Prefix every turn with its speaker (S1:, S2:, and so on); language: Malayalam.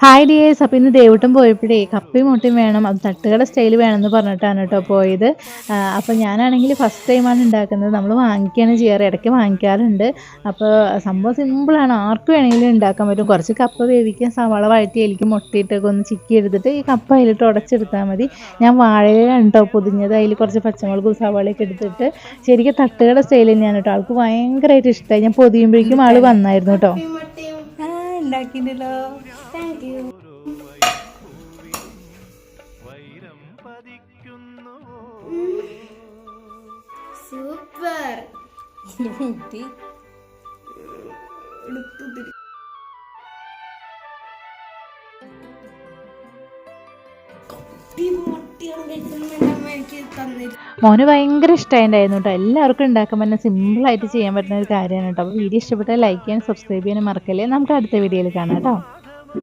S1: Hi dears. അപ്പോൾ ഇന്ന് ദേവൂട്ടം പോയപ്പോഴേ കപ്പയും മുട്ടയും വേണം, അത് തട്ടുകട സ്റ്റൈൽ വേണമെന്ന് പറഞ്ഞിട്ടാണ് കേട്ടോ പോയത്. അപ്പോൾ ഞാനാണെങ്കിൽ ഫസ്റ്റ് ടൈമാണ് ഉണ്ടാക്കുന്നത്. നമ്മൾ വാങ്ങിക്കുകയാണ് ചെയ്യാറ്, ഇടയ്ക്ക് വാങ്ങിക്കാറുണ്ട്. അപ്പോൾ സംഭവം സിമ്പിളാണ്, ആർക്ക് വേണമെങ്കിലും ഉണ്ടാക്കാൻ പറ്റും. കുറച്ച് കപ്പ വേവിക്കാൻ, സവാള വഴറ്റി അതിലേക്ക് മുട്ടയിട്ടൊക്കെ ഒന്ന് ചിക്കി എടുത്തിട്ട് ഈ കപ്പ അതിലിട്ട് ഉടച്ചെടുത്താൽ മതി. ഞാൻ വാഴയിലാണ് കേട്ടോ പൊതിഞ്ഞത്, അതിൽ കുറച്ച് പച്ചമുളകും സവാളയൊക്കെ എടുത്തിട്ട് ശരിക്കും തട്ടുകട സ്റ്റൈൽ തന്നെയാണ് കേട്ടോ. ആൾക്ക് ഭയങ്കരമായിട്ട് ഇഷ്ടമായി. ഞാൻ പൊതിയുമ്പോഴേക്കും ആൾ വന്നായിരുന്നു കേട്ടോ.
S2: ഉണ്ടാക്കിണ്ടല്ലോ.
S3: സൂപ്പർ.
S1: മോന് ഭയങ്കര ഇഷ്ടമായിട്ടുണ്ടായിരുന്നു കേട്ടോ. എല്ലാവർക്കും ഉണ്ടാക്കാൻ പറ്റുന്ന സിമ്പിളായിട്ട് ചെയ്യാൻ പറ്റുന്ന ഒരു കാര്യമാണ് കേട്ടോ. അപ്പോൾ വീഡിയോ ഇഷ്ടപ്പെട്ടാൽ ലൈക്ക് ചെയ്യാനും സബ്സ്ക്രൈബ് ചെയ്യാനും മറക്കല്ലേ. നമുക്ക് അടുത്ത വീഡിയോയിൽ കാണാം കേട്ടോ.